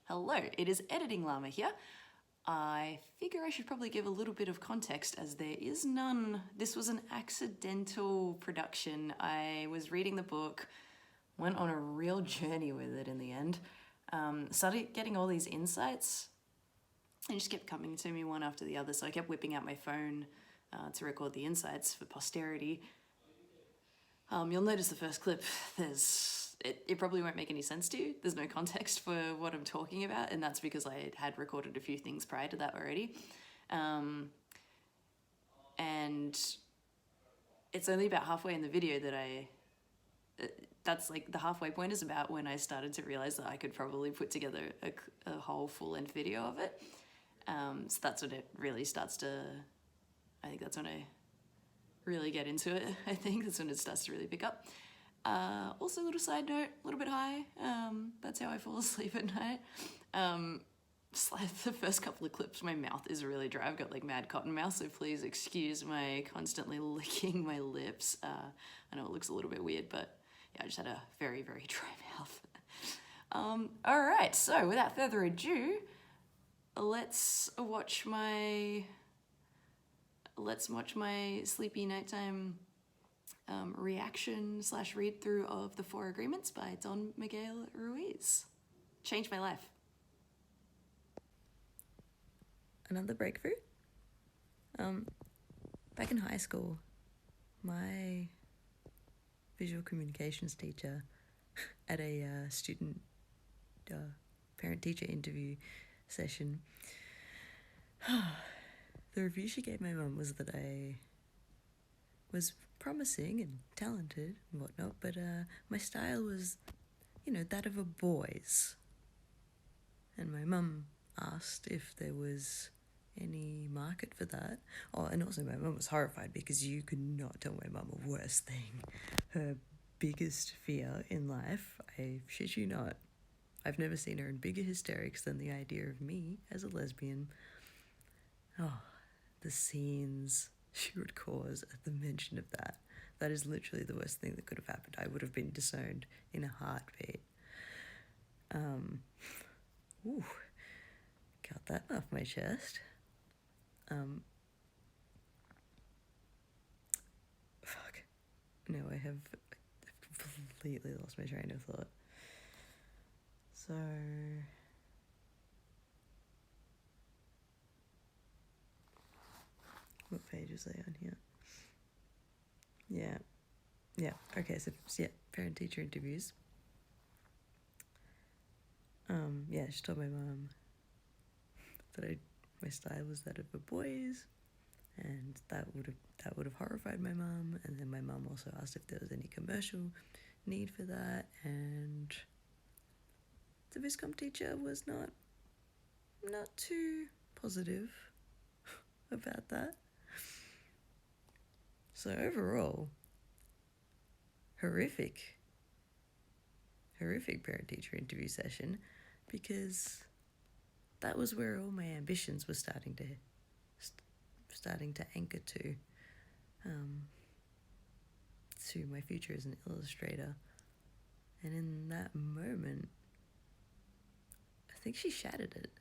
Hello, it is Editing Llama here. I figure I should probably give a little bit of context as there is none. This was an accidental production. I was reading the book, went on a real journey with it in the end, started getting all these insights and just kept coming to me one after the other. So I kept whipping out my phone to record the insights for posterity. You'll notice the first clip, it probably won't make any sense to you. There's no context for what I'm talking about, and that's because I had recorded a few things prior to that already. And it's only about halfway in the video that that's like the halfway point is about when I started to realize that I could probably put together a whole full-length video of it. So that's when it really starts to, I think that's when I really get into it. I think that's when it starts to really pick up. Also, a little side note, a little bit high. That's how I fall asleep at night. The first couple of clips, my mouth is really dry. I've got like mad cotton mouth, so please excuse my constantly licking my lips. I know it looks a little bit weird, but yeah, I just had a very, very dry mouth. All right, so without further ado, let's watch my sleepy nighttime reaction / read through of The Four Agreements by Don Miguel Ruiz. Changed my life. Another breakthrough. Back in high school, my visual communications teacher at a student parent-teacher interview session, the review she gave my mum was that I was promising and talented and whatnot, but my style was, that of a boy's. And my mum asked if there was any market for that. Oh, and also my mum was horrified because you could not tell my mum a worse thing. Her biggest fear in life, I shit you not, I've never seen her in bigger hysterics than the idea of me as a lesbian. Oh, the scenes she would cause at the mention of that. That is literally the worst thing that could have happened. I would have been disowned in a heartbeat. Got that off my chest. No, I've completely lost my train of thought. So, what page was I on here? Yeah. Okay, so parent-teacher interviews. She told my mum that my style was that of a boy's, and that would have horrified my mum. And then my mum also asked if there was any commercial need for that, and the Viscom teacher was not too positive about that. So overall, horrific parent-teacher interview session, because that was where all my ambitions were starting to anchor to my future as an illustrator. And in that moment, I think she shattered it.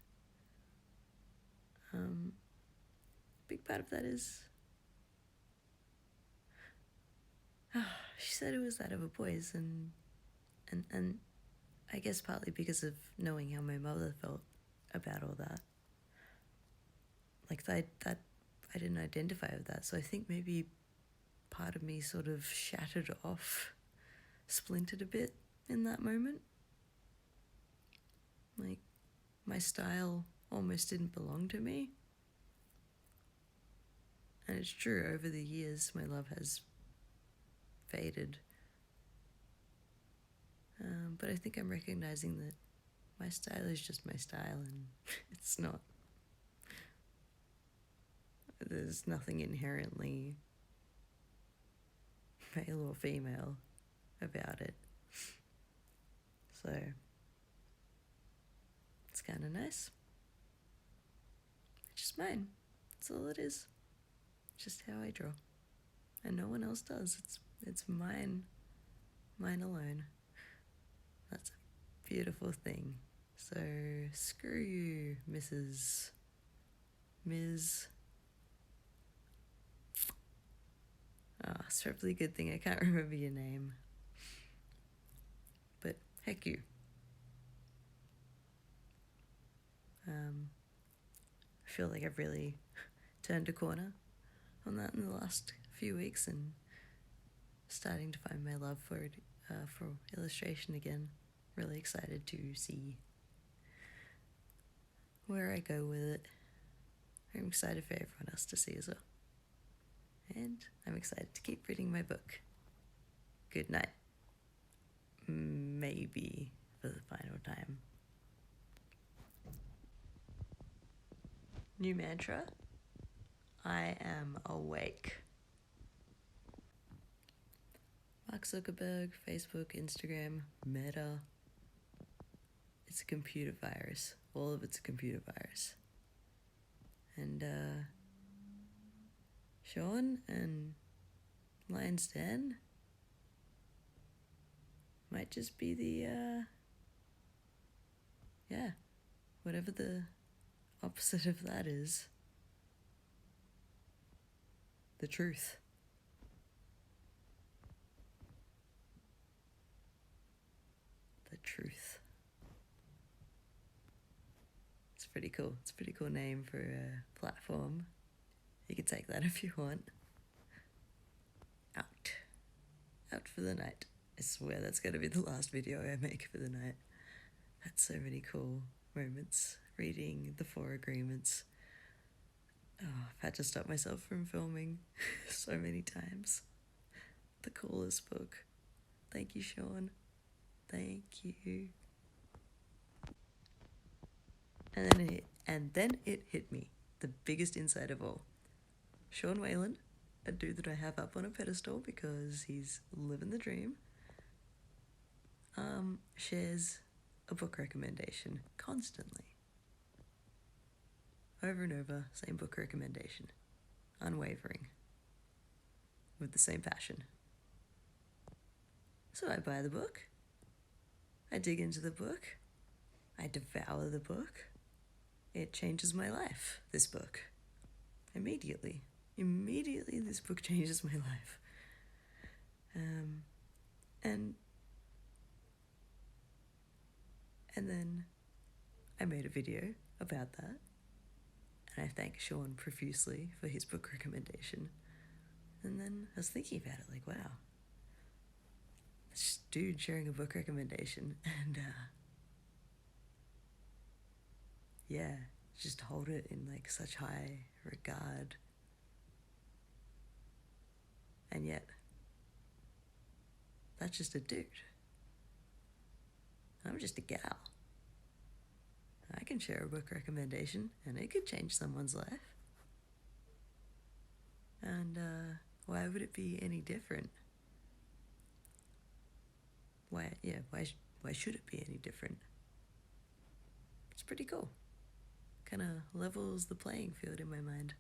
Big part of that is she said it was that of a boy's, and I guess partly because of knowing how my mother felt about all that. Like that I didn't identify with that, so I think maybe part of me sort of shattered off, splintered a bit in that moment. Like, my style almost didn't belong to me. And it's true, over the years my love has faded. But I think I'm recognizing that my style is just my style, and it's not. There's nothing inherently male or female about it. So, it's kind of nice. It's just mine. That's all it is. Just how I draw. And no one else does. It's mine. Mine alone. That's a beautiful thing. So, screw you, Ms. Oh, it's probably a good thing I can't remember your name. But heck you. I feel like I've really turned a corner on that in the last few weeks and starting to find my love for illustration again. Really excited to see where I go with it. I'm excited for everyone else to see as well. And I'm excited to keep reading my book. Good night. Maybe for the final time. New mantra. I am awake. Mark Zuckerberg, Facebook, Instagram, Meta. It's a computer virus. All of it's a computer virus. And Sean and Lion's Den might just be the whatever the opposite of that is. The truth. The truth. It's pretty cool. It's a pretty cool name for a platform. You can take that if you want. Out. Out for the night. I swear that's going to be the last video I make for the night. Had so many cool moments reading the 4 agreements. Oh, I've had to stop myself from filming so many times. The coolest book. Thank you, Sean. Thank you. And then it hit me. The biggest insight of all. Sean Whalen, a dude that I have up on a pedestal because he's living the dream, shares a book recommendation constantly. Over and over, same book recommendation. Unwavering. With the same passion. So I buy the book. I dig into the book. I devour the book. It changes my life, this book. Immediately, this book changes my life. And then I made a video about that. And I thank Sean profusely for his book recommendation. And then I was thinking about it, like, wow. This dude sharing a book recommendation. And, just hold it in, like, such high regard. And yet, that's just a dude. I'm just a gal. I can share a book recommendation, and it could change someone's life. And why would it be any different? Why should it be any different? It's pretty cool. Kind of levels the playing field in my mind.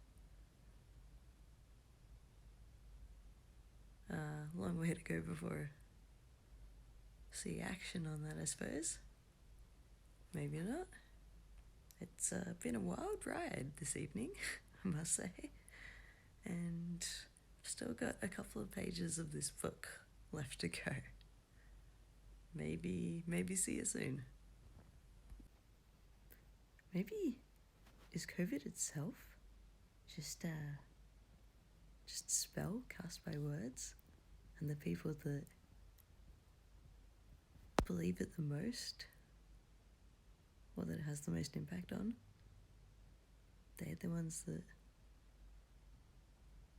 Long way to go before see action on that, I suppose. Maybe not. It's been a wild ride this evening, I must say. And still got a couple of pages of this book left to go. Maybe see you soon. Maybe is COVID itself just a spell cast by words, and the people that believe it the most, or that it has the most impact on, they're the ones that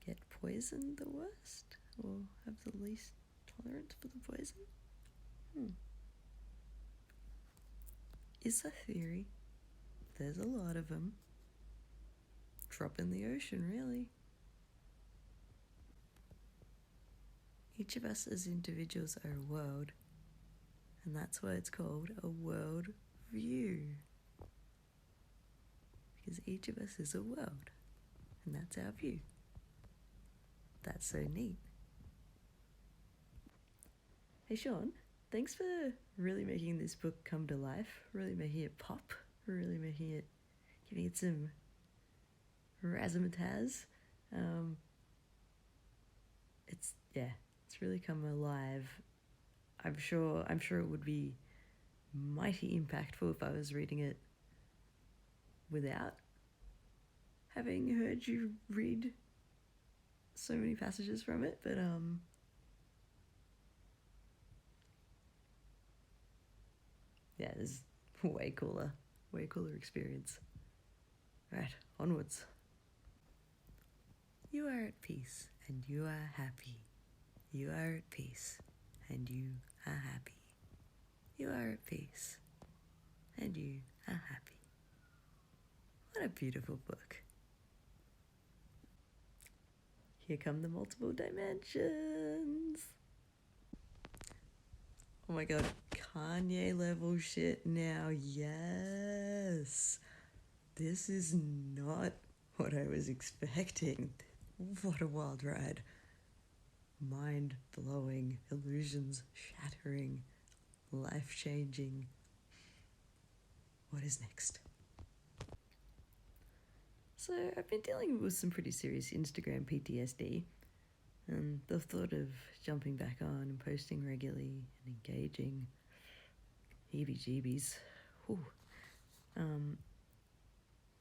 get poisoned the worst, or have the least tolerance for the poison? Is a theory. There's a lot of them. Drop in the ocean, really. Each of us as individuals are a world, and that's why it's called a world view. Because each of us is a world, and that's our view. That's so neat. Hey Sean, thanks for really making this book come to life, really making it pop, really making it, giving it some razzmatazz. It's really come alive. I'm sure it would be mighty impactful if I was reading it without having heard you read so many passages from it, but yeah, this is way cooler experience. Right, onwards. You are at peace and you are happy. You are at peace and you are happy. You are at peace and you are happy. What a beautiful book. Here come the multiple dimensions. Oh my god, Kanye level shit now, yes. This is not what I was expecting. What a wild ride. Mind-blowing, illusions shattering, life-changing. What is next? So I've been dealing with some pretty serious Instagram PTSD, and the thought of jumping back on and posting regularly and engaging, heebie-jeebies. Whew.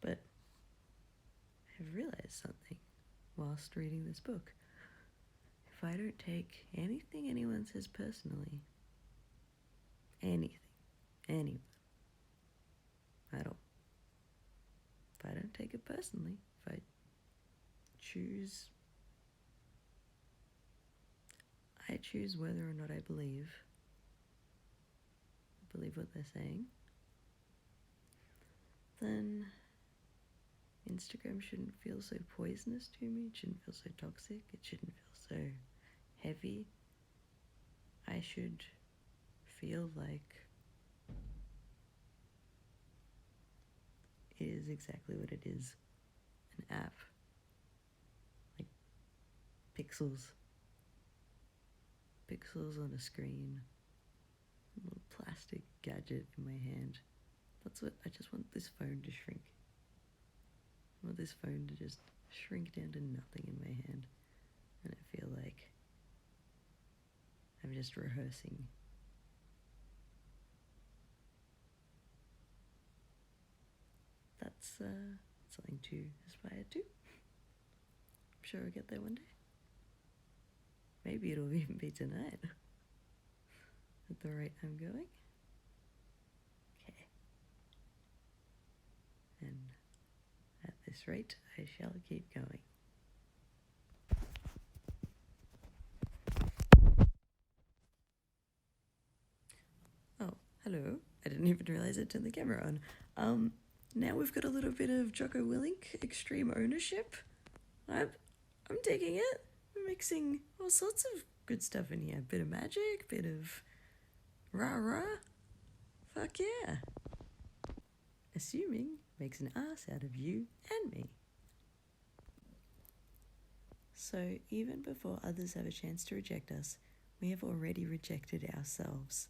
But I've realised something whilst reading this book. If I don't take anything anyone says personally, anyone, at all, if I don't take it personally, if I choose whether or not I believe what they're saying, then Instagram shouldn't feel so poisonous to me, it shouldn't feel so toxic, it shouldn't feel so heavy. I should feel like it is exactly what it is, an app, like pixels on a screen, a little plastic gadget in my hand. That's what I just want this phone to shrink. I want this phone to just shrink down to nothing in my hand, and I feel like I'm just rehearsing. That's something to aspire to. I'm sure I'll get there one day. Maybe it'll even be tonight. At the rate I'm going. Okay. And at this rate, I shall keep going. Oh, hello. I didn't even realise I turned the camera on. Now we've got a little bit of Jocko Willink extreme ownership. I'm digging it. We're mixing all sorts of good stuff in here. Bit of magic, bit of rah-rah. Fuck yeah. Assuming makes an ass out of you and me. So even before others have a chance to reject us, we have already rejected ourselves.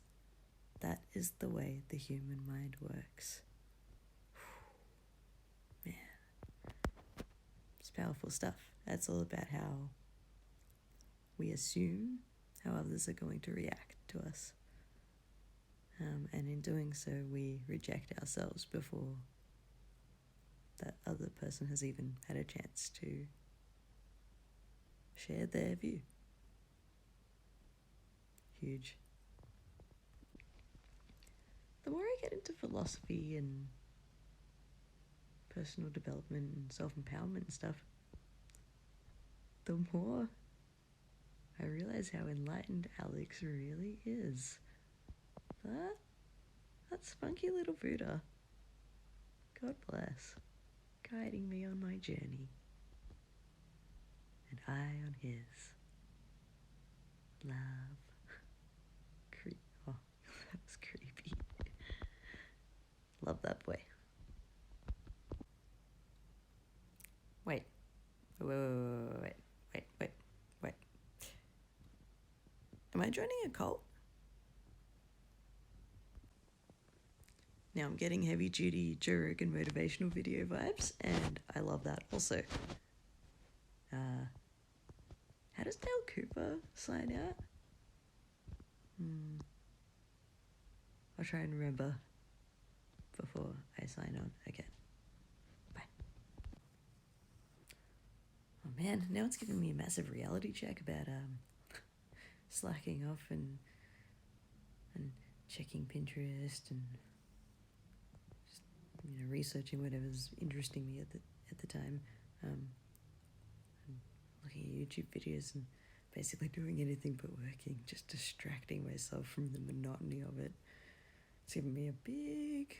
That is the way the human mind works. Man. It's powerful stuff. That's all about how we assume how others are going to react to us. And in doing so, we reject ourselves before that other person has even had a chance to share their view. Huge. The more I get into philosophy and personal development and self-empowerment and stuff, the more I realize how enlightened Alex really is. That spunky little Buddha, God bless, guiding me on my journey, and I on his. Love. Oh, that was creepy. Love that boy. Wait. Am I joining a cult? Now I'm getting heavy duty Joe Rogan motivational video vibes, and I love that also. How does Dale Cooper sign out? I'll try and remember before I sign on again. Bye. Oh man, now it's giving me a massive reality check about slacking off and checking Pinterest and just, researching whatever's interesting me at the time. Looking at YouTube videos and basically doing anything but working, just distracting myself from the monotony of it. It's given me a big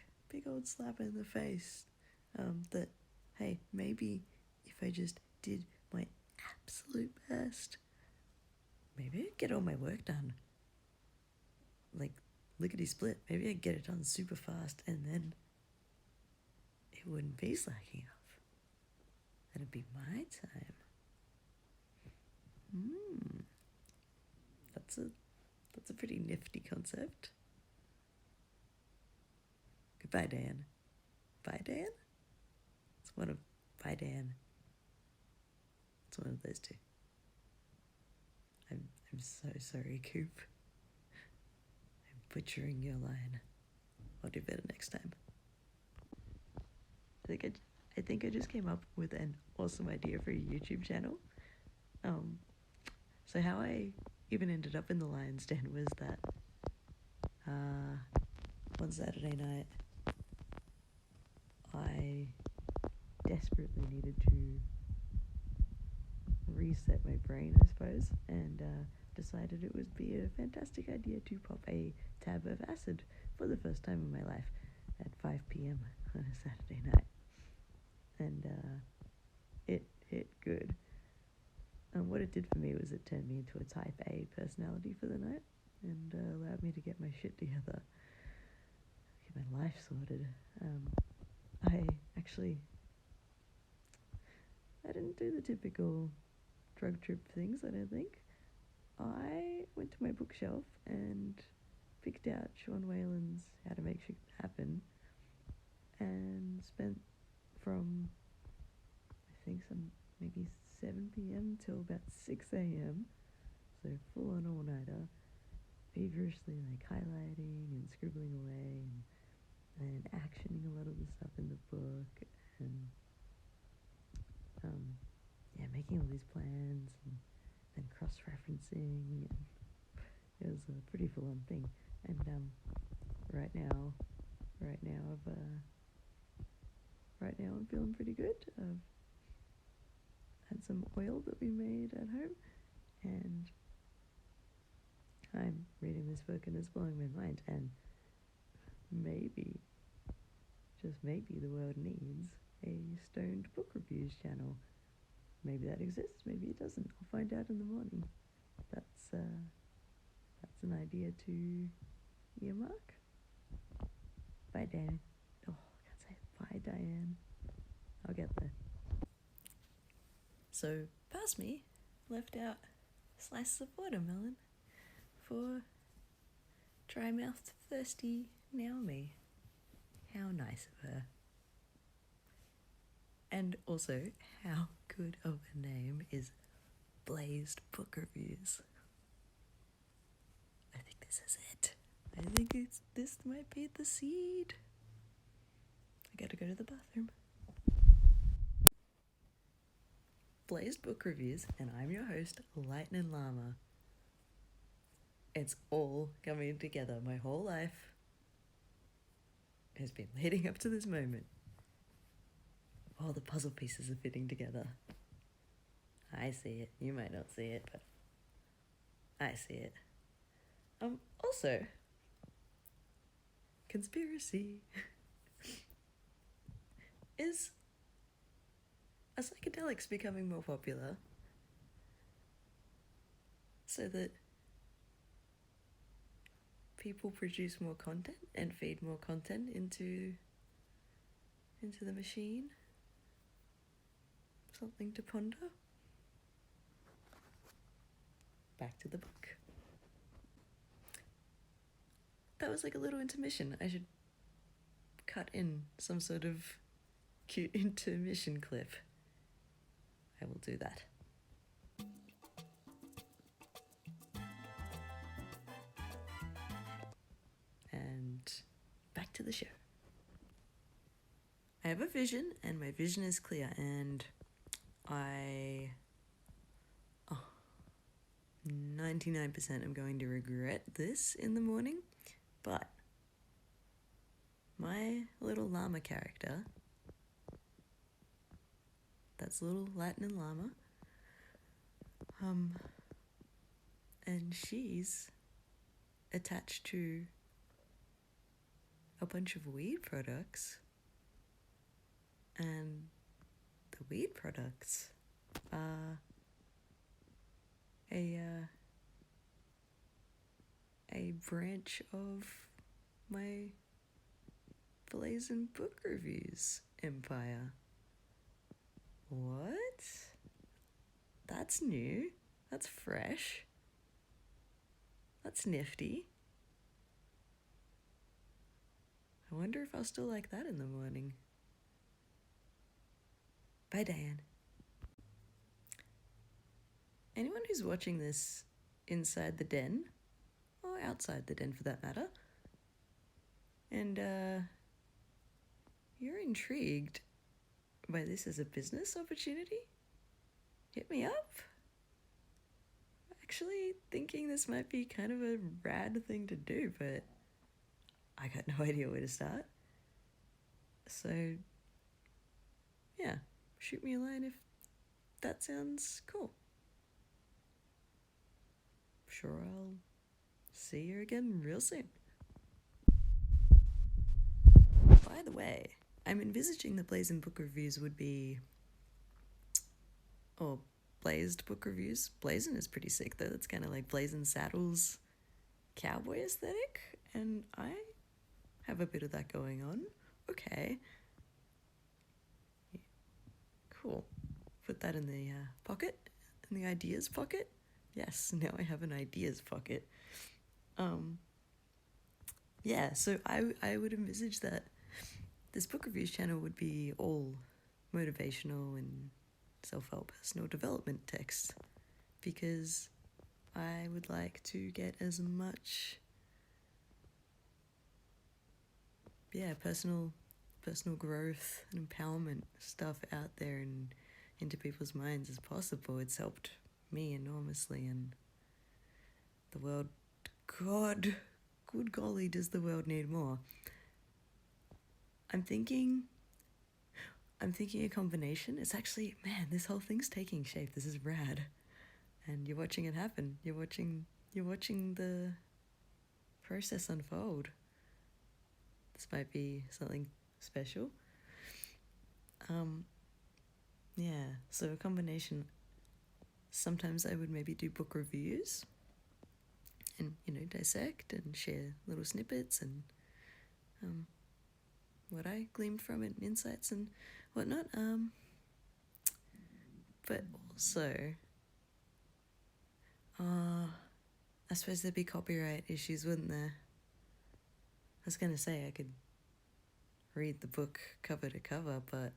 old slap in the face that, hey, maybe if I just did my absolute best, maybe I'd get all my work done. Like, lickety split, maybe I'd get it done super fast and then it wouldn't be slacking off. That'd be my time. That's a pretty nifty concept. Goodbye, Dan. Bye, Dan? Bye, Dan. It's one of those two. I'm so sorry, Coop. I'm butchering your line. I'll do better next time. I think I just came up with an awesome idea for a YouTube channel. So how I even ended up in the lion's den was that one Saturday night I desperately needed to reset my brain, I suppose, and decided it would be a fantastic idea to pop a tab of acid for the first time in my life at 5 p.m. on a Saturday night. And it hit good. What it did for me was it turned me into a type A personality for the night and allowed me to get my shit together, get my life sorted. I didn't do the typical drug trip things, I don't think. I went to my bookshelf and picked out Sean Whalen's How to Make Shit Happen and spent from, I think, maybe 7 p.m. till about 6 a.m. So full on all-nighter, feverishly highlighting and scribbling away and actioning a lot of the stuff in the book and making all these plans and then cross-referencing, and it was a pretty full-on thing. And right now I'm feeling pretty good. I've had some oil that we made at home, and I'm reading this book and it's blowing my mind, and maybe, just maybe, the world needs a stoned book reviews channel. Maybe that exists, maybe it doesn't. I'll find out in the morning. That's an idea to earmark. Bye, Dan. Oh, I can't say bye, Diane. I'll get there. So, past me left out slices of watermelon for dry-mouthed, thirsty Naomi. How nice of her. And also, how good of a name is Blazed Book Reviews. I think this is it. I think this might be the seed. I gotta go to the bathroom. Blazed Book Reviews, and I'm your host, Lightning Llama. It's all coming together. My whole life has been leading up to this moment. All the puzzle pieces are fitting together. I see it. You might not see it, but I see it. Also, conspiracy. Is are psychedelics becoming more popular so that people produce more content and feed more content into the machine? Something to ponder? Back to the book. That was like a little intermission. I should cut in some sort of cute intermission clip. I will do that. And back to the show. I have a vision, and my vision is clear, and 99% am going to regret this in the morning, but my little llama character, that's little Latin llama, and she's attached to a bunch of weed products, and the weed products are a branch of my Blazing Book Reviews empire. What? That's new. That's fresh. That's nifty. I wonder if I'll still like that in the morning. Bye, Diane. Anyone who's watching this inside the den, or outside the den for that matter, and you're intrigued by this as a business opportunity, hit me up. Actually thinking this might be kind of a rad thing to do, but I got no idea where to start. So yeah, shoot me a line if that sounds cool. Sure, I'll see you again real soon. By the way, I'm envisaging the Blazing Book Reviews would be... or Blazed Book Reviews. Blazing is pretty sick though. That's kind of like Blazing Saddles cowboy aesthetic, and I have a bit of that going on. Okay. Yeah. Cool. Put that in the pocket, in the ideas pocket. Yes, now I have an ideas pocket. Yeah, so I would envisage that this book reviews channel would be all motivational and self-help, personal development texts, because I would like to get as much personal growth and empowerment stuff out there and into people's minds as possible. It's helped me enormously, and the world, God, good golly, does the world need more. I'm thinking a combination. It's actually, man, this whole thing's taking shape. This is rad. And you're watching it happen. You're watching the process unfold. This might be something special. Yeah, so a combination. Sometimes I would maybe do book reviews and, dissect and share little snippets and what I gleaned from it, and insights and whatnot. But also, I suppose there'd be copyright issues, wouldn't there? I was going to say I could read the book cover to cover, but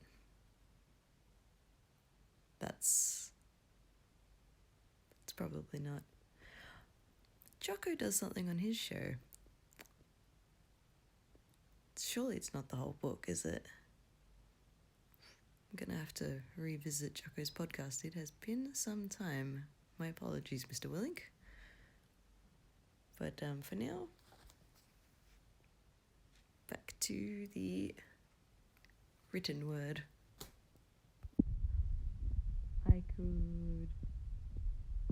that's probably not. Jocko does something on his show. Surely it's not the whole book, is it? I'm going to have to revisit Jocko's podcast. It has been some time. My apologies, Mr. Willink. But for now, back to the written word. I could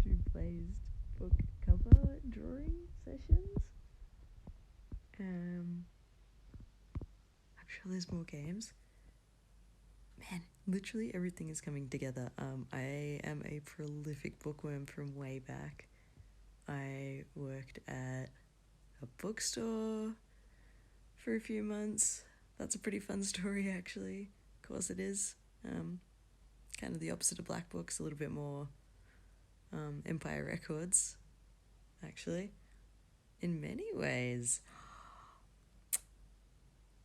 do blazed book cover drawing sessions. I'm sure there's more games. Man, literally everything is coming together. I am a prolific bookworm from way back. I worked at a bookstore for a few months. That's a pretty fun story, actually. Of course it is. Kind of the opposite of Black Books, a little bit more Empire Records, actually, in many ways.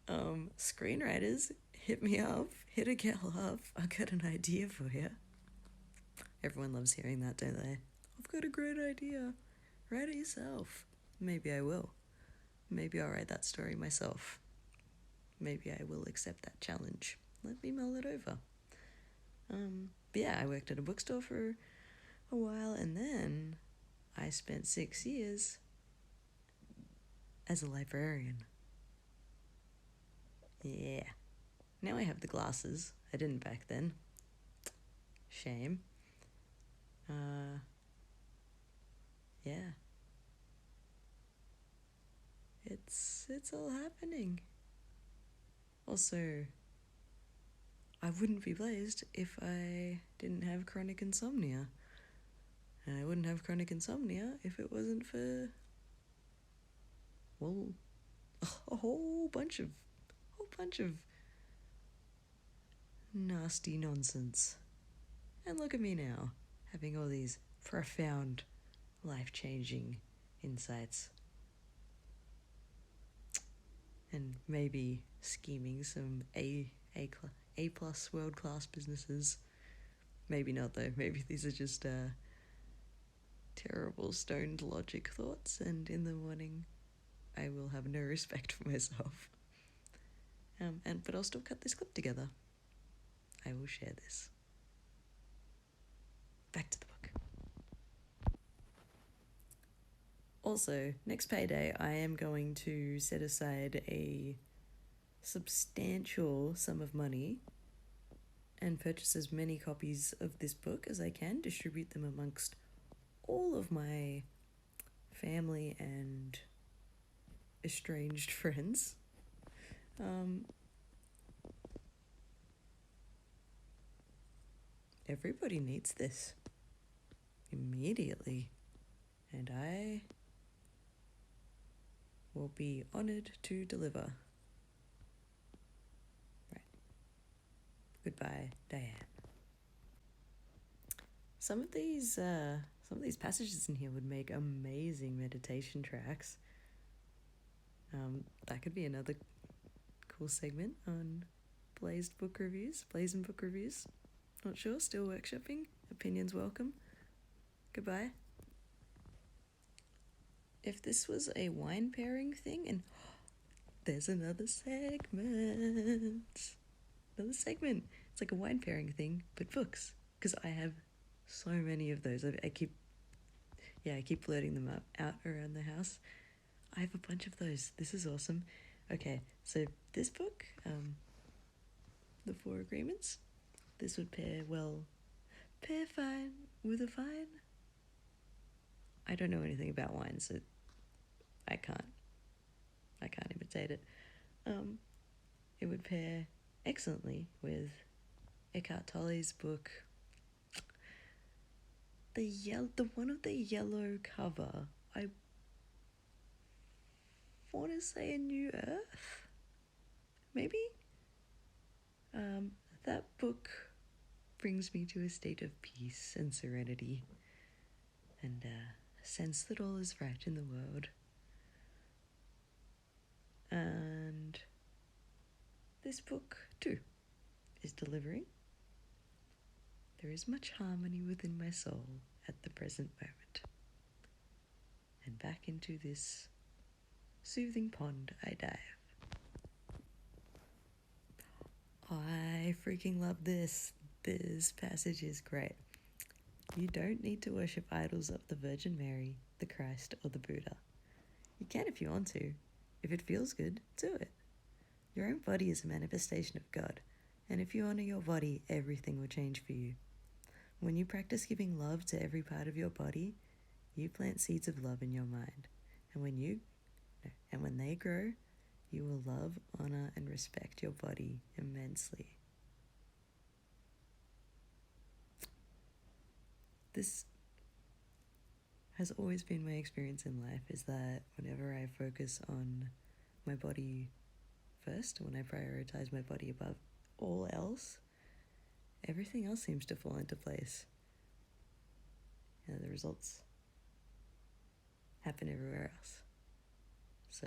Screenwriters, hit me up, hit a gal up. I got an idea for you. Everyone loves hearing that, don't they? I've got a great idea. Write it yourself. Maybe I will. Maybe I'll write that story myself. Maybe I will accept that challenge. Let me mull it over. But yeah, I worked at a bookstore for a while, and then I spent 6 years as a librarian. Yeah. Now I have the glasses. I didn't back then. Shame. Yeah. It's all happening. Also, I wouldn't be blazed if I didn't have chronic insomnia. And I wouldn't have chronic insomnia if it wasn't for, well, a whole bunch of nasty nonsense. And look at me now, having all these profound, life-changing insights. And maybe scheming some A plus world-class businesses. Maybe not though, maybe these are just terrible stoned logic thoughts, and in the morning I will have no respect for myself. But I'll still cut this clip together. I will share this. Back to the book. Also, next payday, I am going to set aside a substantial sum of money and purchase as many copies of this book as I can, distribute them amongst all of my family and estranged friends. Everybody needs this immediately, and I will be honored to deliver. Right. Goodbye, Diane. Some of these passages in here would make amazing meditation tracks. That could be another cool segment on Blazed book reviews. Blazing book reviews. Not sure, still workshopping. Opinions welcome. Goodbye. If this was a wine pairing thing, and there's another segment. It's like a wine pairing thing, but books. Because I have so many of those. I keep floating them out around the house. I have a bunch of those. This is awesome. Okay, so this book, The Four Agreements, this would pair fine with a fine. I don't know anything about wine, so I can't imitate it. It would pair excellently with Eckhart Tolle's book, the one with the yellow cover. I want to say A New Earth, maybe. That book brings me to a state of peace and serenity, and a sense that all is right in the world. And this book, too, is delivering. There is much harmony within my soul at the present moment. And back into this soothing pond I dive. I freaking love this. This passage is great. You don't need to worship idols of the Virgin Mary, the Christ, or the Buddha. You can if you want to. If it feels good, do it. Your own body is a manifestation of God, and if you honor your body, everything will change for you. When you practice giving love to every part of your body, you plant seeds of love in your mind, and when they grow, you will love, honor, and respect your body immensely. This has always been my experience in life, is that whenever I focus on my body first, when I prioritize my body above all else, everything else seems to fall into place. And the results happen everywhere else. So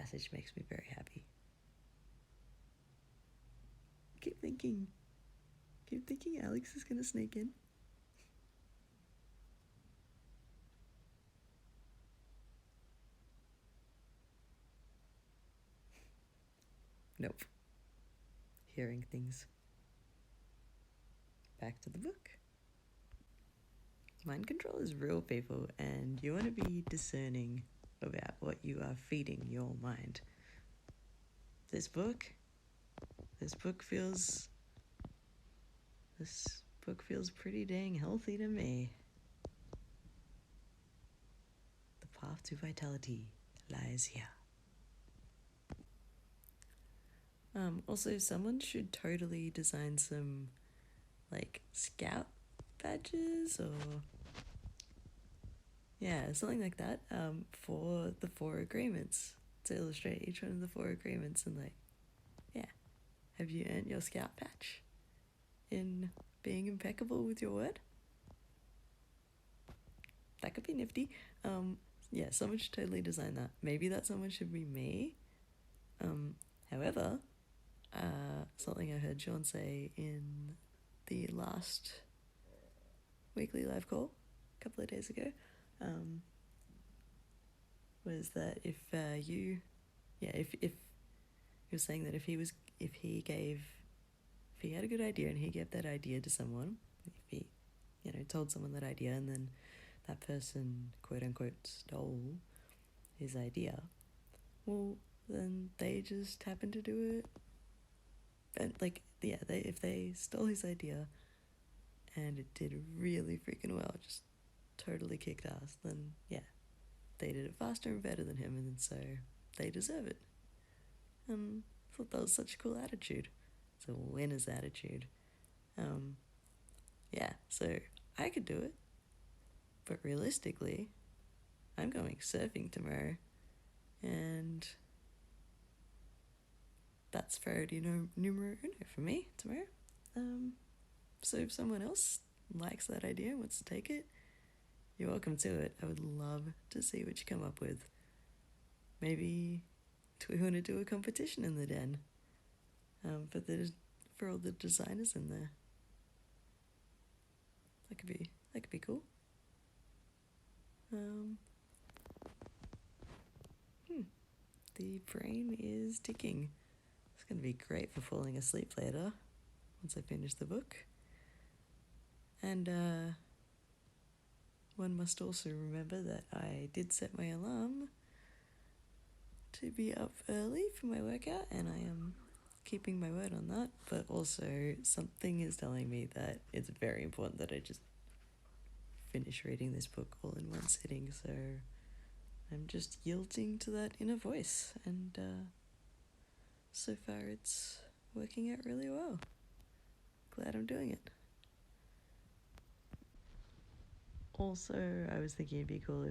passage makes me very happy. Keep thinking Alex is gonna sneak in. Nope. Hearing things. Back to the book. Mind control is real, people, and you want to be discerning about what you are feeding your mind. This book feels pretty dang healthy to me. The path to vitality lies here. Also, someone should totally design some, like, scout badges or, yeah, something like that, for the 4 agreements, to illustrate each one of the 4 agreements and, like, yeah, have you earned your scout badge in being impeccable with your word? That could be nifty. Yeah, someone should totally design that. Maybe that someone should be me. However, something I heard Sean say in the last weekly live call a couple of days ago, was that if he was saying that if he had a good idea and he gave that idea to someone, if he, told someone that idea and then that person, quote unquote, stole his idea, well, then they just happened to do it. And, like, yeah, if they stole his idea and it did really freaking well, just totally kicked ass, then, yeah, they did it faster and better than him, and so they deserve it. I thought that was such a cool attitude. It's a winner's attitude. Yeah, so I could do it. But realistically, I'm going surfing tomorrow, and that's priority numero uno for me tomorrow. So if someone else likes that idea and wants to take it, you're welcome to it. I would love to see what you come up with. Maybe we want to do a competition in the den, for all the designers in there. That could be cool. The brain is ticking. It's going to be great for falling asleep later once I finish the book. And one must also remember that I did set my alarm to be up early for my workout, and I am keeping my word on that, but also something is telling me that it's very important that I just finish reading this book all in one sitting, so I'm just yielding to that inner voice, and so far it's working out really well. Glad I'm doing it. Also, I was thinking it'd be cool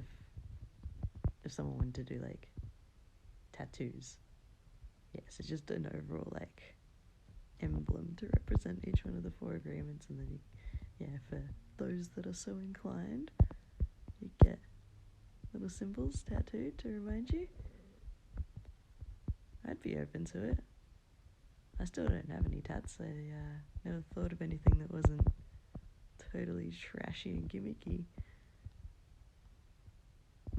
if someone wanted to do, like, tattoos. Yeah, so just an overall, like, emblem to represent each one of the 4 agreements, and then for those that are so inclined, you get little symbols tattooed to remind you. I'd be open to it. I still don't have any tats. I never thought of anything that wasn't totally trashy and gimmicky.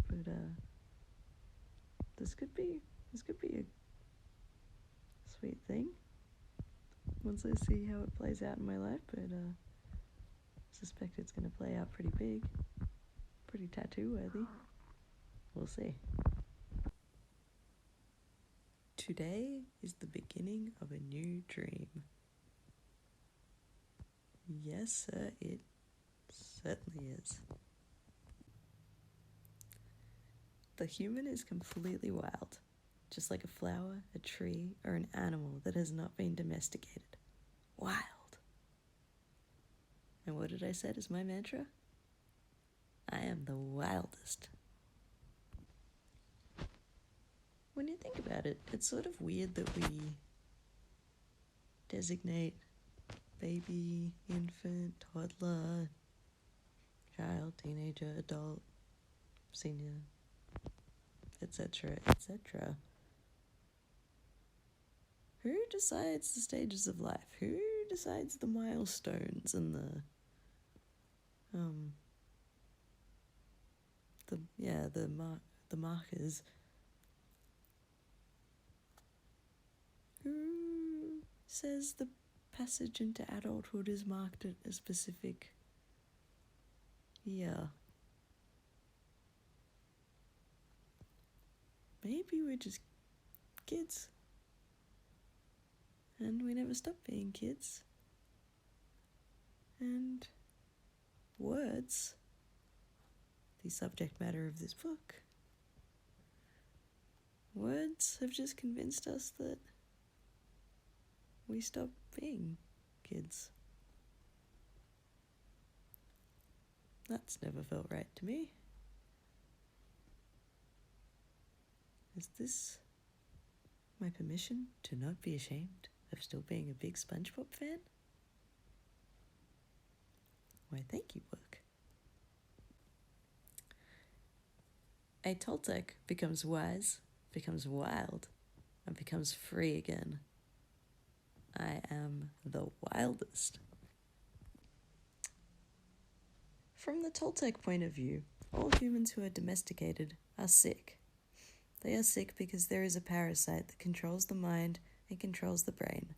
But this could be a sweet thing once I see how it plays out in my life, but I suspect it's going to play out pretty big, pretty tattoo worthy. We'll see. Today is the beginning of a new dream. Yes, sir, it certainly is. The human is completely wild, just like a flower, a tree, or an animal that has not been domesticated. Wild. And what did I say is my mantra? I am the wildest. When you think about it, it's sort of weird that we designate baby, infant, toddler, child, teenager, adult, senior, etc., Who decides the stages of life? Who decides the milestones and the markers? Who says the passage into adulthood is marked at a specific year? Maybe we're just kids. And we never stop being kids. And words, the subject matter of this book, words have just convinced us that we stop being kids. That's never felt right to me. Is this my permission to not be ashamed of still being a big SpongeBob fan? Why, thank you, book. A Toltec becomes wise, becomes wild, and becomes free again. I am the wildest. From the Toltec point of view, all humans who are domesticated are sick. They are sick because there is a parasite that controls the mind and controls the brain.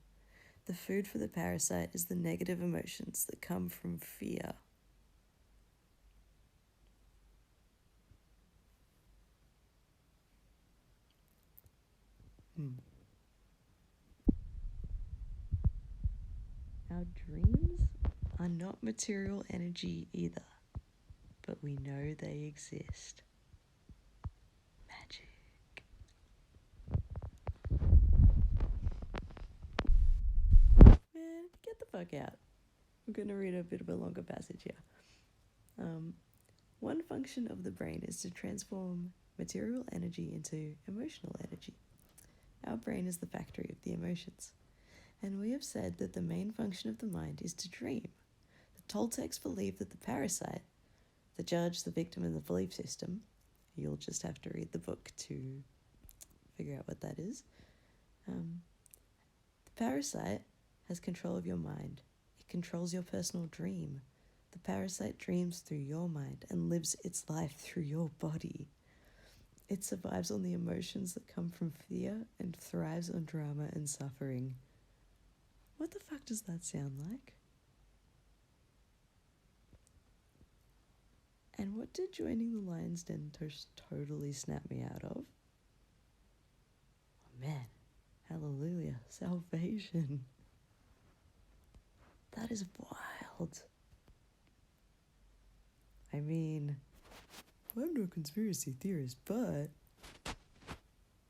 The food for the parasite is the negative emotions that come from fear. Our dreams are not material energy either, but we know they exist. Magic. Man, get the fuck out. I'm going to read a bit of a longer passage here. One function of the brain is to transform material energy into emotional energy. Our brain is the factory of the emotions. And we have said that the main function of the mind is to dream. The Toltecs believe that the parasite, the judge, the victim, and the belief system, you'll just have to read the book to figure out what that is. The parasite has control of your mind. It controls your personal dream. The parasite dreams through your mind and lives its life through your body. It survives on the emotions that come from fear and thrives on drama and suffering. What the fuck does that sound like? And what did joining the Lion's Den totally snap me out of? Oh man, hallelujah, salvation. That is wild. I mean, I'm no conspiracy theorist, but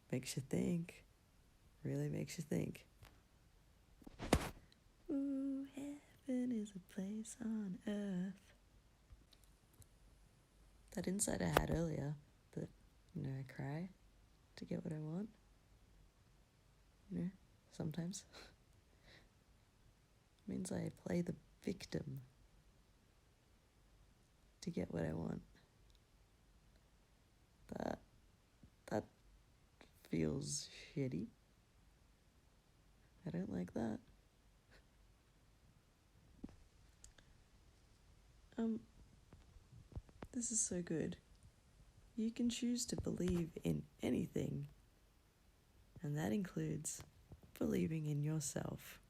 makes you think. Really makes you think. Ooh, heaven is a place on earth. That insight I had earlier, that, I cry to get what I want. Sometimes. Means I play the victim to get what I want. That feels shitty. I don't like that. This is so good. You can choose to believe in anything, and that includes believing in yourself.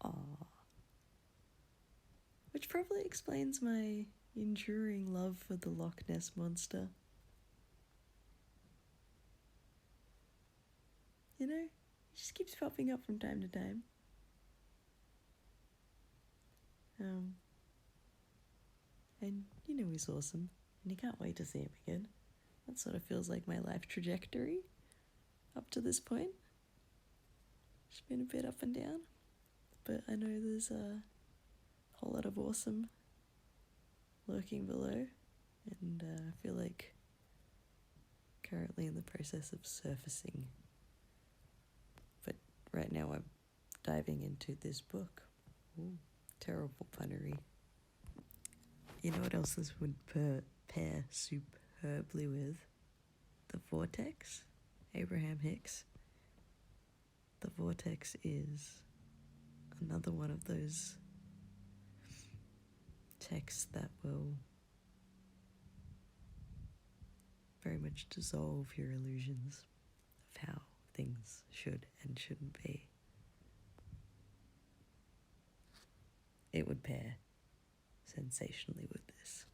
Aww. Which probably explains my enduring love for the Loch Ness Monster. It just keeps popping up from time to time. And he's awesome, and you can't wait to see him again. That sort of feels like my life trajectory up to this point. It's been a bit up and down, but I know there's a whole lot of awesome lurking below, and I feel like currently in the process of surfacing. But right now I'm diving into this book. Ooh, terrible punnery. You know what else this would pair superbly with? The Vortex, Abraham Hicks. The vortex is another one of those texts that will very much dissolve your illusions of how things should and shouldn't be. It would pair sensationally with this.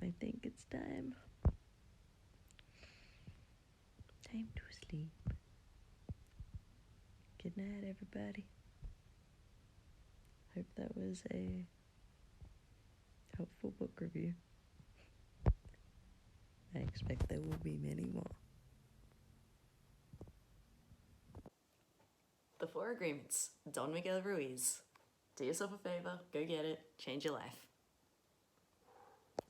I think it's time. Time to sleep. Good night, everybody. Hope that was a helpful book review. I expect there will be many more. The Four Agreements, Don Miguel Ruiz. Do yourself a favor, go get it, change your life.